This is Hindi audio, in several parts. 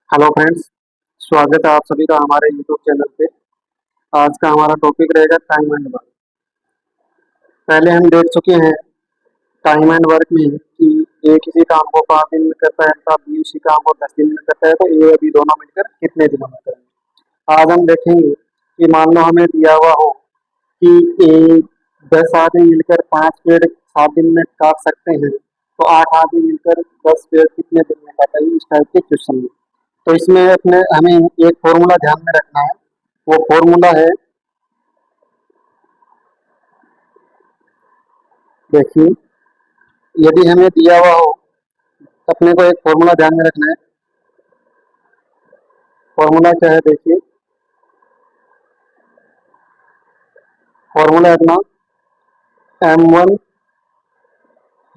हेलो फ्रेंड्स, स्वागत है आप सभी का हमारे यूट्यूब चैनल पे। आज का हमारा टॉपिक रहेगा टाइम एंड वर्क। पहले हम देख चुके हैं टाइम एंड वर्क में कि ए किसी काम को 5 दिन में करता है तथा बी उसी काम को 10 दिन में करता है, तो ए और बी दोनों मिलकर कितने दिनों में करेंगे। आज हम देखेंगे कि मान लो हमें दिया हुआ हो कि ए 10 आदमी मिलकर 5 पेड़ 7 दिन में काट सकते हैं, तो 8 आदमी मिलकर 10 पेड़ कितने दिन में काटेंगे, इस टाइप के क्वेश्चन में। तो इसमें अपने हमें एक फॉर्मूला ध्यान में रखना है। वो फॉर्मूला है, देखिए, यदि हमें दिया हुआ हो, अपने को एक फॉर्मूला ध्यान में रखना है। फॉर्मूला क्या है, देखिए, फॉर्मूला अपना M1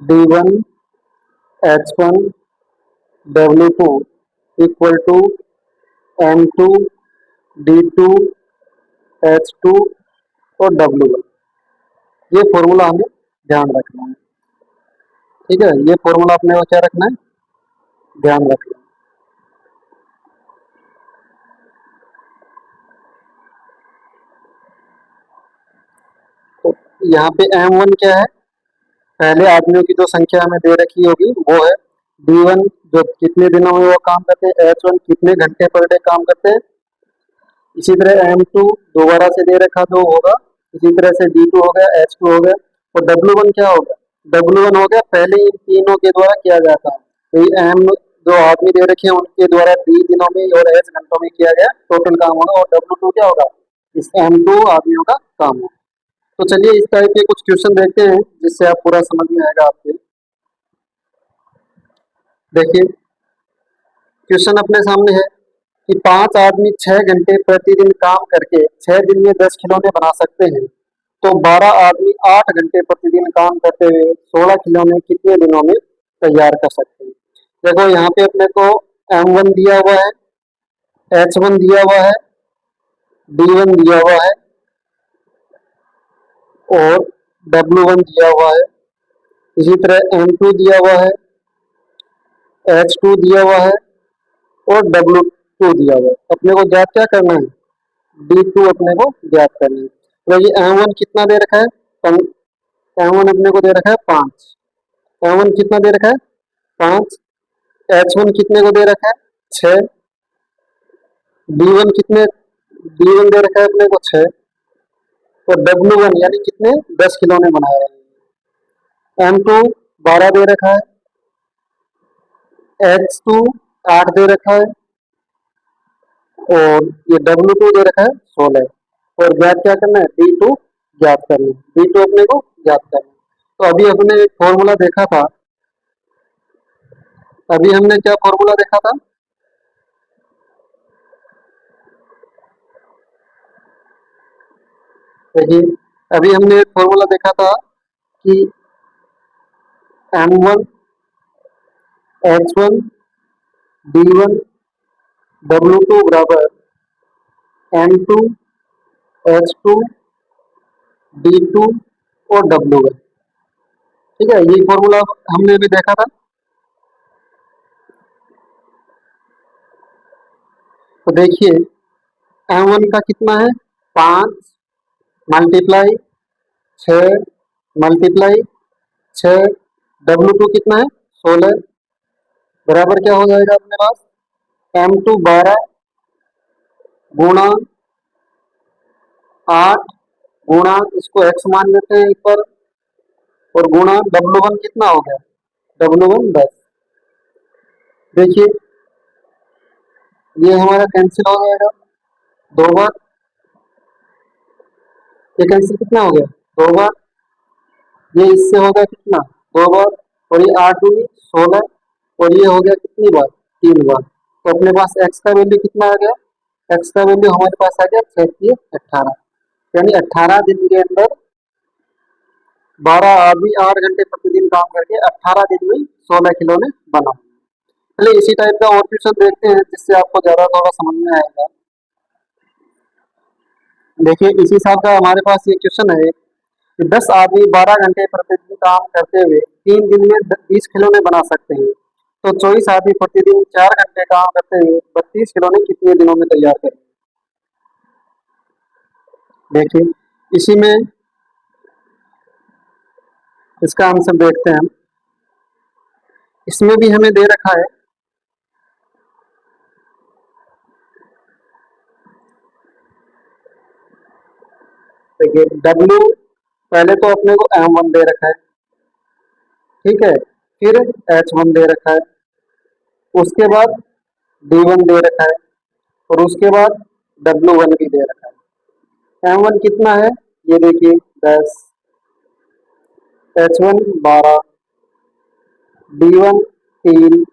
D1 H1 W2 equal to M2 D2 H2 और W1। ये फॉर्मूला हमें ध्यान रखना है। ठीक है, ये फॉर्मूला अपने को क्या रखना है, ध्यान रखना है। तो यहाँ पे M1 क्या है, पहले आदमियों की जो संख्या हमें दे रखी होगी वो है D1, जो कितने दिनों में वो काम करते हैं, H1 कितने घंटे पर डे काम करते हैं। इसी तरह M2 दोबारा से दे रखा जो होगा, इसी तरह से D2 हो गया, H2 हो गया। और W1 क्या होगा, W1 हो गया पहले इन तीनों के द्वारा किया जाता है। तो ये M जो आदमी दे रखे हैं उनके द्वारा D दिनों में और H घंटों में किया गया टोटल काम होगा, और W2 क्या होगा, इस M2 आदमियों का काम होगा। तो चलिए इस टाइप के कुछ क्वेश्चन देखते हैं जिससे आप पूरा समझ में आएगा आपके। देखिए, क्वेश्चन अपने सामने है कि 5 आदमी 6 घंटे प्रतिदिन काम करके 6 दिन में 10 खिलौने बना सकते हैं, तो 12 आदमी 8 घंटे प्रतिदिन काम करते हुए 16 खिलौने कितने दिनों में तैयार कर सकते हैं। देखो यहाँ पे अपने को M1 दिया हुआ है, H1 दिया हुआ है, D1 दिया हुआ है और W1 दिया हुआ है। इसी तरह M2 दिया हुआ है, H2 दिया हुआ है और W2 दिया हुआ है। अपने को ज्ञात क्या करना है, D2 अपने को ज्ञात करना है। तो ये M1 कितना दे रखा है, M1 अपने को दे रखा है 5। M1 कितना दे रखा है, 5। H1 कितने को दे रखा है, 6। D1 कितने, D1 दे रखा है अपने को 6। और W1 यानी कितने, 10 खिलौने बनाए हैं। M2 12 दे रखा है, H2 8 दे रखा है और ये W2 दे रखा है 16। और ज्ञात क्या करना है, D2 ज्ञात करना है। D2 अपने को ज्ञात करना है। तो अभी हमने एक फॉर्मूला देखा था, अभी हमने क्या फॉर्मूला देखा था, देखिए, अभी हमने एक फॉर्मूला देखा था कि M1 H1 D1 W2 बराबर M2 H2 D2 और W1। ठीक है, ये फॉर्मूला हमने भी देखा था। तो देखिए, M1 का कितना है, 5 मल्टीप्लाई 6 मल्टीप्लाई 6, W2 कितना है, 16, बराबर क्या हो जाएगा अपने पास, M2 12 गुणा 8 गुणा, इसको x मान लेते हैं एक पर, और गुणा W1 कितना हो गया, W1 10। देखिए ये हमारा कैंसिल हो जाएगा 2 बार, ये कैंसिल कितना हो गया, 2 बार। ये इससे हो गया कितना, 2 बार। और ये 8 दूनी 16, और ये हो गया कितनी बार, 3 बार। तो अपने पास x का वैल्यू कितना आ गया, x का वैल्यू हमारे पास आ गया 6 18, यानी 18 दिन के अंदर 12 आदमी 8 घंटे प्रतिदिन काम करके 18 दिन में 16 खिलौने बना। चलिए इसी टाइप का और क्वेश्चन देखते हैं जिससे आपको ज्यादा थोड़ा समझ में आएगा। देखिए इसी हिसाब का हमारे पास ये क्वेश्चन है कि 10 आदमी 12 घंटे प्रतिदिन काम करते हुए 3 दिन में 20 खिलौने बना सकते हैं, तो 24 आदमी प्रतिदिन 4 घंटे काम करते हुए 32 खिलौने कितने दिनों में तैयार करेंगे? देखिए, इसी में इसका आंसर देखते हैं हम। इसमें भी हमें दे रखा है, देखिए W पहले तो अपने को M1 दे रखा है, ठीक है, फिर H1 दे रखा है, उसके बाद D1 दे रखा है और उसके बाद W1 भी दे रखा है। M1 कितना है, ये देखिए 10, H1 12, D1 3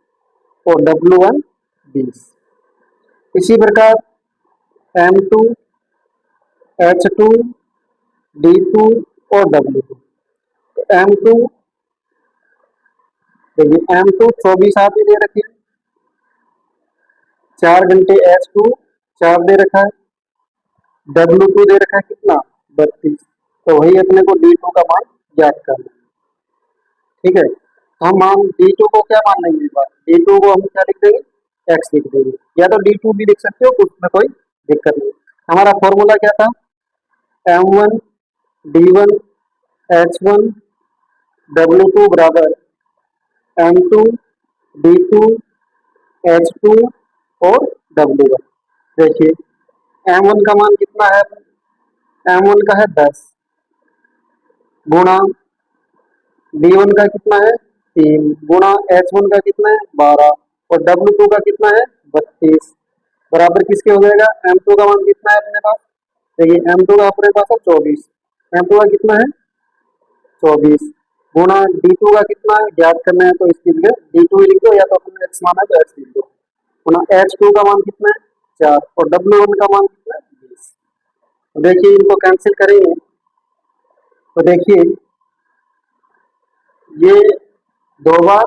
और W1 20। इसी प्रकार M2, H2, D2 और W2। M2 देखिए M2 24 आदमी दे रखे हैं, 4 घंटे H2 4 दे रखा है, W2 दे रखा है कितना 32। तो वही अपने को D2 का मान ज्ञात करना है, ठीक है। तो हम मान D2 को क्या मान लेंगे, D2 को हम क्या लिख देंगे, X लिख देंगे, या तो D2 भी लिख सकते हो, उसमें कोई दिक्कत नहीं। हमारा फॉर्मूला क्या था, M1 D1 H1 W2 बराबर M2 D2 H2 और W1। देखिए M1 का मान कितना है, M1 का है 10 गुणा D1 का कितना है 3 गुणा H1 का कितना है 12 और W2 का कितना है 32 बराबर किसके हो जाएगा, M2 का मान कितना है अपने पास, देखिए M2 का अपने पास है 24, M2 का कितना है 24 गुणा D2 का कितना है ज्ञात करना है, तो इसके लिए D2 लिख दो, या तो अपने X मान है तो X लिख दो, गुणा H2 का मान कितना है 4 और W1 का मान कितना है 20। तो देखिए इनको कैंसिल करेंगे, तो देखिए ये 2 बार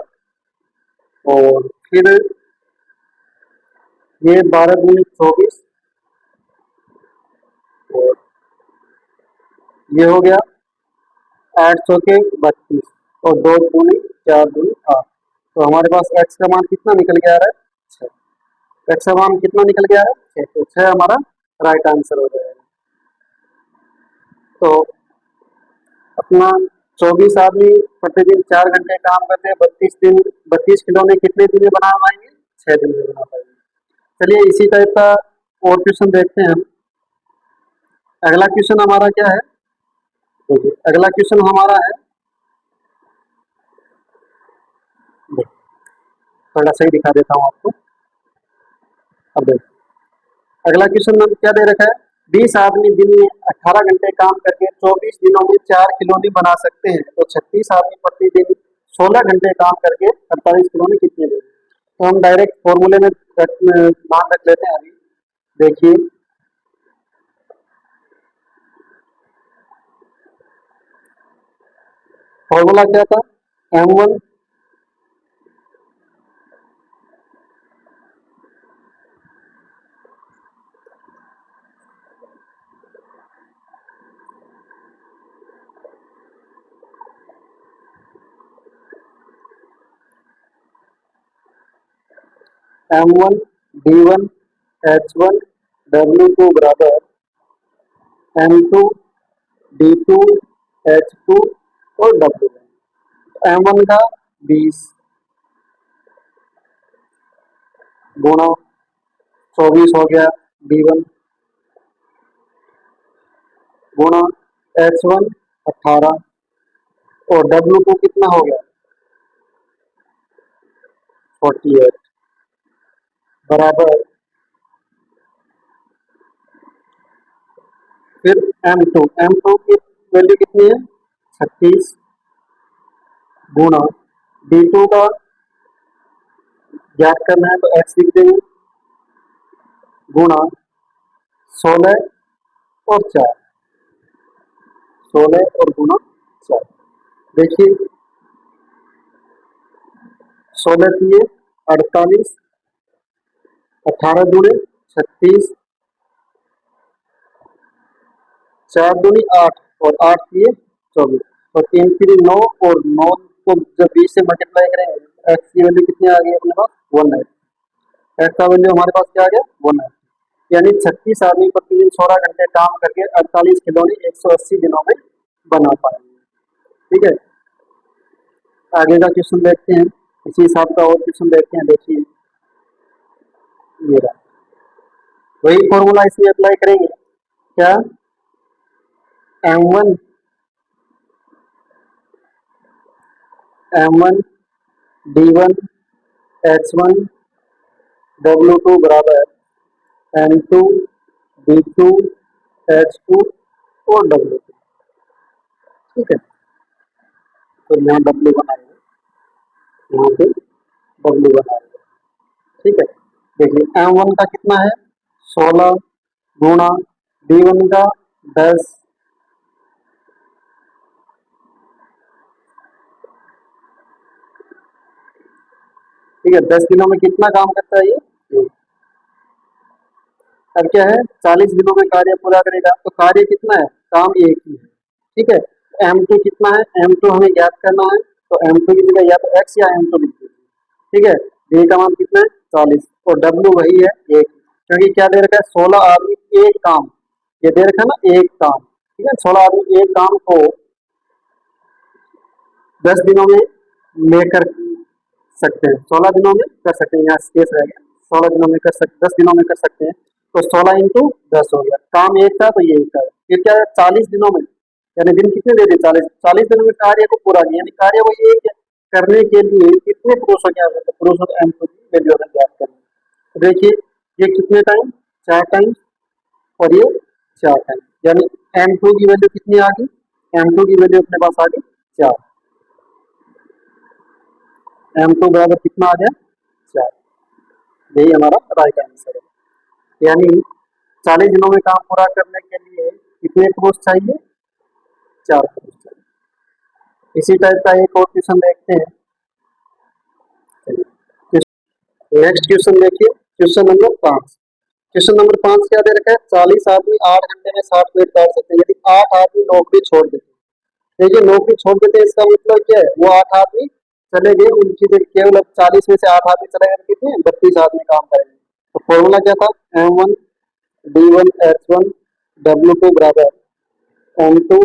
और फिर ये 12 दूनी 24 और ये हो गया 8 चौके 32 और 2 दूनी 4 दूनी 8। तो हमारे पास X का मान कितना निकल के आ रहा है 6। X का मान कितना निकल के आ रहा है 6, तो 6 हमारा राइट आंसर हो जाएगा। तो अपना 24 आदमी प्रतिदिन 4 घंटे काम करते हैं, 32 खिलौने कितने दिन में बना पाएंगे, 6 दिन में बना पाएंगे। चलिए इसी टाइप का और क्वेश्चन देखते हैं हम। अगला क्वेश्चन हमारा क्या है, देखिए अगला क्वेश्चन हमारा है, थोड़ा सही दिखा देता हूँ आपको। अब देखिए अगला क्वेश्चन में क्या दे रखा है, 20 आदमी दिन में 18 घंटे काम करके 24 दिनों में 4 खिलौने बना सकते हैं, तो 36 आदमी प्रतिदिन 16 घंटे काम करके 48 खिलौने कितने देंगे। तो हम डायरेक्ट फॉर्मूले में मान रख लेते हैं अभी। देखिए फॉर्मूला क्या था, M1 M1 D1 H1 W2 बराबर M2 D2 H2 और W1। M1 का 20 गुणा 24 हो गया D1 गुणा H1 18 और W2 कितना हो गया 48 बराबर फिर M2 की वैल्यू कितनी है 36 गुणा D2 का ज्ञात करना है तो X लिख देंगे गुणा 16 और 4, 16 और गुणा 4। देखिए 16 दिए 48, 18 दूनी 36, 4 दूनी 8 और 8 दिए 24, तो 3 3 9 और 9 उसको जब 20 से मल्टीप्लाई करेंगे एक्स की वैल्यू कितनी आ गई अपने पास 190। एक्स का वैल्यू हमारे पास क्या आ गया 190। यानी 36 आदमी प्रतिदिन 16 घंटे काम करके 48 खिलौने 180 दिनों में बना पाएंगे। ठीक है, आगे का क्वेश्चन देखते हैं, इसी हिसाब का और क्वेश्चन देखते हैं। देखिए ये रहा, वही फॉर्मूला इसमें अप्लाई करेंगे। क्या M1 D1 H1 W2 बराबर M2 D2 H2 और W2। ठीक है, तो यहाँ W बनाएंगे, यहाँ पे W बनाएंगे। ठीक है, देखिए M1 का कितना है 16 गुणा D1 का 10 ठीक है, 10 दिनों में कितना काम करता है ये। अब क्या है 40 दिनों में कार्य पूरा करेगा, तो कार्य कितना है काम एक ही है। ठीक है, M2 कितना है M2 हमें ज्ञात करना है, तो M2 की जगह या तो x या M2 लिख दीजिए। ठीक है, D का मान कितना है 40 और W वही है एक, क्योंकि क्या दे रखा है 16 आदमी एक काम, ये दे रखा है ना एक काम। ठीक है, 16 आदमी एक काम को 10 दिनों में लेकर सकते हैं, 16 दिनों में कर सकते हैं, यहाँ स्पेस रह गया 16 दिनों में कर सकते, 10 दिनों में कर सकते हैं, तो 16 इंटू 10 हो गया। काम एक था तो ये एक था, फिर क्या है 40 दिनों में, यानी दिन कितने दे दिए 40 दिनों में कार्य को पूरा किया, यानी कार्य को एक करने के लिए कितने पुरुषों की आवश्यकता, पुरुषों को M2 की वैल्यू अगर ज्ञात करनी। तो देखिए ये कितने टाइम 4 टाइम और ये 4 टाइम, यानी M2 की वैल्यू कितनी आ गई, M2 की वैल्यू अपने पास आ गई 4, M2 बराबर कितना आ गया 4, यही हमारा राइट आंसर है। यानी 40 दिनों में काम पूरा करने के लिए कितने पुरुष चाहिए 4 पुरुष चाहिए। इसी टाइप का एक और क्वेश्चन देखते हैं। नेक्स्ट क्वेश्चन देखिए, क्वेश्चन नंबर 5। क्वेश्चन नंबर 5 क्या दे रखा है 40 आदमी 8 घंटे में 60 मिनट काट सकते हैं, यदि 8 आदमी नौकरी छोड़ देते हैं। देखिए नौकरी छोड़ देते हैं इसका मतलब क्या है, वो 8 आदमी चले गए, उनकी जगह केवल अब 40 में से 8 आदमी चले गए, कितने 32 आदमी काम करेंगे। तो फॉर्मूला क्या था M1 D1 H1 W2 बराबर M2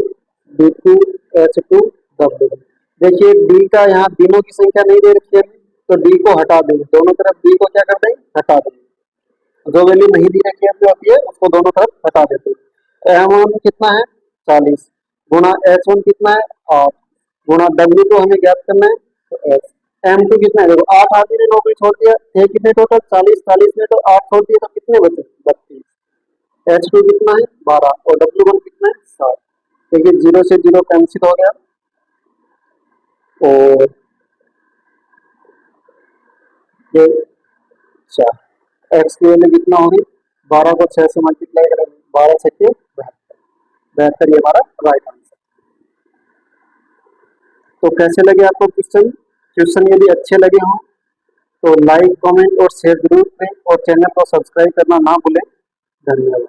D2 H2 W। देखिए D का यहाँ दिनों की संख्या नहीं दे रखी है, तो D को हटा देंगे, दोनों तरफ D को क्या कर देंगे हटा देंगे, जो वैल्यू नहीं दी रखी है उसको दोनों तरफ हटा देते हैं। M1 कितना है 40 गुणा H1 कितना है 8 गुणा W2 हमें ज्ञात करना है, तो M2 कितना है, देखो 8 आदमी ने नौकरी छोड़ दिया, थे कितने टोटल 40 में तो 8 छोड़ दिए तो कितने बचे 32, H2 कितना है 12 और W1 कितना है 7। देखिए 0 से 0 कैंसिल हो गया और ये 4, एक्स की वैल्यू कितना होगी 12 को 6 से मल्टीप्लाई करेंगे, 12 से 72 ये हमारा राइट आंसर। तो कैसे लगे आपको क्वेश्चन यदि अच्छे लगे हों तो लाइक कमेंट और शेयर जरूर करें और चैनल को सब्सक्राइब करना ना भूलें। धन्यवाद।